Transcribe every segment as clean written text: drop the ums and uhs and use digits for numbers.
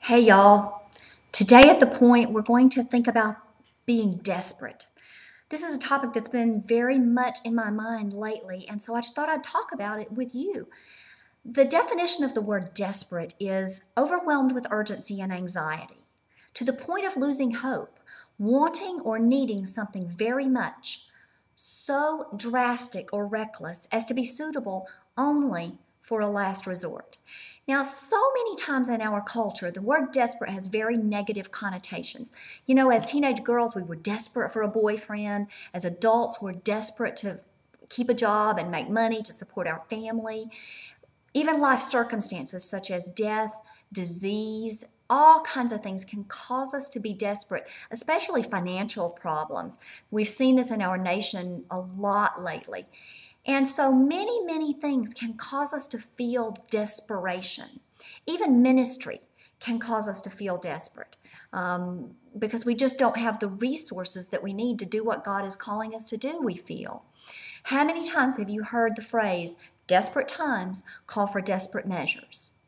Hey y'all, today at The Point, we're going to think about being desperate. This is a topic that's been very much in my mind lately, and so I just thought I'd talk about it with you. The definition of the word desperate is overwhelmed with urgency and anxiety, to the point of losing hope, wanting or needing something very much, so drastic or reckless as to be suitable only for a last resort. Now, so many times in our culture, the word desperate has very negative connotations. You know, as teenage girls, we were desperate for a boyfriend. As adults, we're desperate to keep a job and make money to support our family. Even life circumstances such as death, disease, all kinds of things can cause us to be desperate, especially financial problems. We've seen this in our nation a lot lately. And so many things can cause us to feel desperation. Even ministry can cause us to feel desperate because we just don't have the resources that we need to do what God is calling us to do, we feel. How many times have you heard the phrase, desperate times call for desperate measures?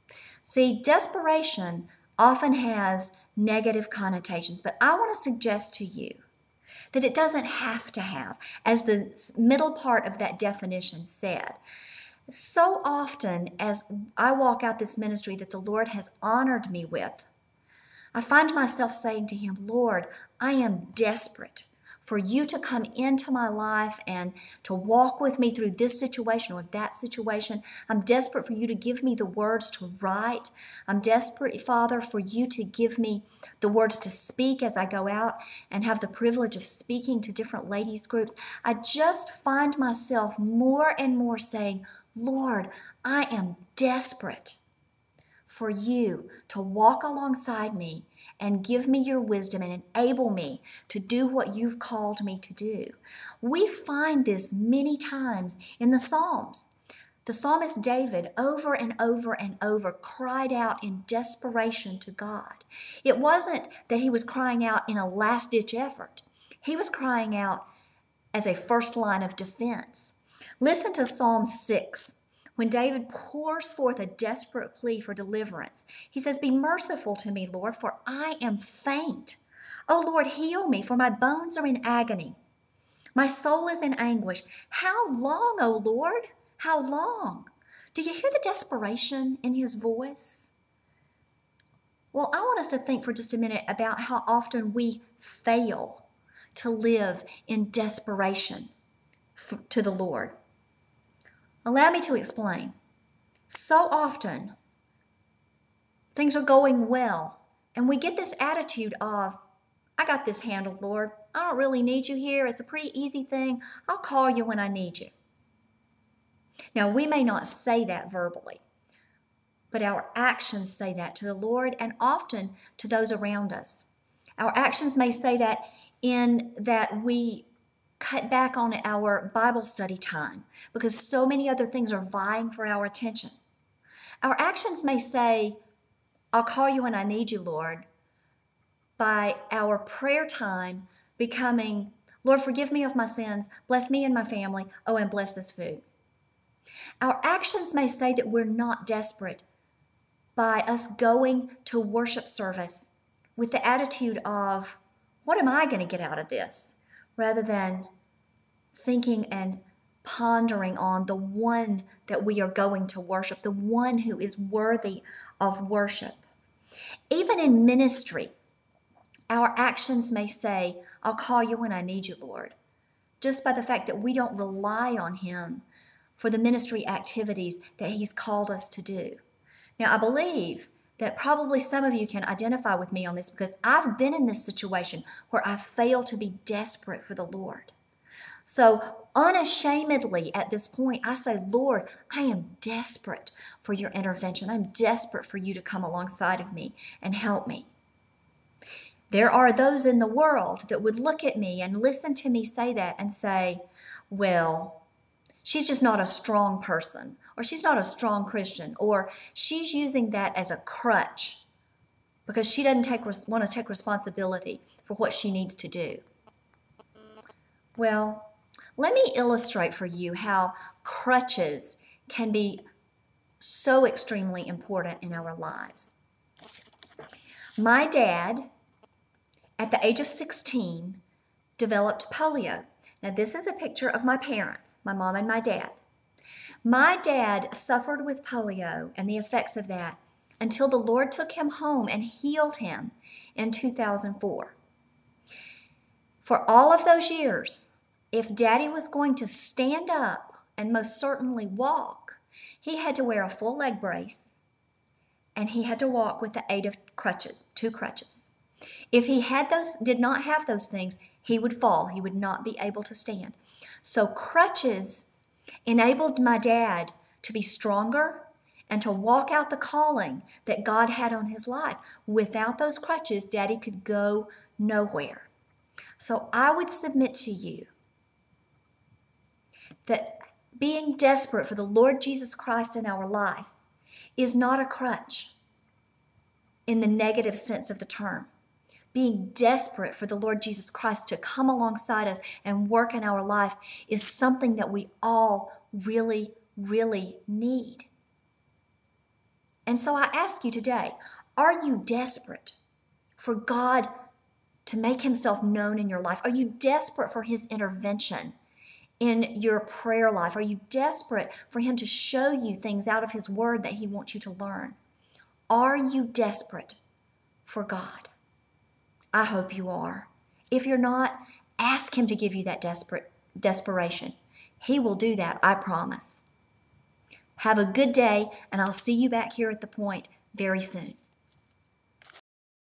See, desperation often has negative connotations, but I want to suggest to you that it doesn't have to have, as the middle part of that definition said. So often as I walk out this ministry that the Lord has honored me with, I find myself saying to Him, Lord, I am desperate for you to come into my life and to walk with me through this situation or that situation. I'm desperate for you to give me the words to write. I'm desperate, Father, for you to give me the words to speak as I go out and have the privilege of speaking to different ladies groups. I just find myself more and more saying, Lord, I am desperate for you to walk alongside me and give me your wisdom and enable me to do what you've called me to do. We find this many times in the Psalms. The psalmist David over and over cried out in desperation to God. It wasn't that he was crying out in a last-ditch effort. He was crying out as a first line of defense. Listen to Psalm 6. When David pours forth a desperate plea for deliverance, he says, Be merciful to me, Lord, for I am faint. O Lord, heal me, for my bones are in agony. My soul is in anguish. How long, O Lord? How long? Do you hear the desperation in his voice? Well, I want us to think for just a minute about how often we fail to live in desperation to the Lord. Allow me to explain. So often, things are going well, and we get this attitude of, I got this handled, Lord. I don't really need you here. It's a pretty easy thing. I'll call you when I need you. Now, we may not say that verbally, but our actions say that to the Lord and often to those around us. Our actions may say that in that we cut back on our Bible study time because so many other things are vying for our attention. Our actions may say, I'll call you when I need you, Lord, by our prayer time becoming, Lord, forgive me of my sins, bless me and my family, oh, and bless this food. Our actions may say that we're not desperate by us going to worship service with the attitude of, what am I going to get out of this? Rather than thinking and pondering on the one that we are going to worship, the one who is worthy of worship. Even in ministry, our actions may say, I'll call you when I need you, Lord, just by the fact that we don't rely on Him for the ministry activities that He's called us to do. Now, I believe that probably some of you can identify with me on this because I've been in this situation where I failed to be desperate for the Lord. So unashamedly at this point, I say, Lord, I am desperate for your intervention. I'm desperate for you to come alongside of me and help me. There are those in the world that would look at me and listen to me say that and say, well, she's just not a strong person, or she's not a strong Christian, or she's using that as a crutch because she doesn't want to take responsibility for what she needs to do. Well, let me illustrate for you how crutches can be so extremely important in our lives. My dad, at the age of 16, developed polio. Now, this is a picture of my parents, my mom and my dad. My dad suffered with polio and the effects of that until the Lord took him home and healed him in 2004. For all of those years, if Daddy was going to stand up and most certainly walk, he had to wear a full leg brace and he had to walk with the aid of crutches, 2 crutches. If he did not have those things, he would fall. He would not be able to stand. So crutches enabled my dad to be stronger and to walk out the calling that God had on his life. Without those crutches, Daddy could go nowhere. So I would submit to you that being desperate for the Lord Jesus Christ in our life is not a crutch in the negative sense of the term. Being desperate for the Lord Jesus Christ to come alongside us and work in our life is something that we all really, really need. And so I ask you today, are you desperate for God to make himself known in your life? Are you desperate for his intervention in your prayer life? Are you desperate for him to show you things out of his word that he wants you to learn? Are you desperate for God? I hope you are. If you're not, ask him to give you that desperation. He will do that, I promise. Have a good day, and I'll see you back here at the point very soon.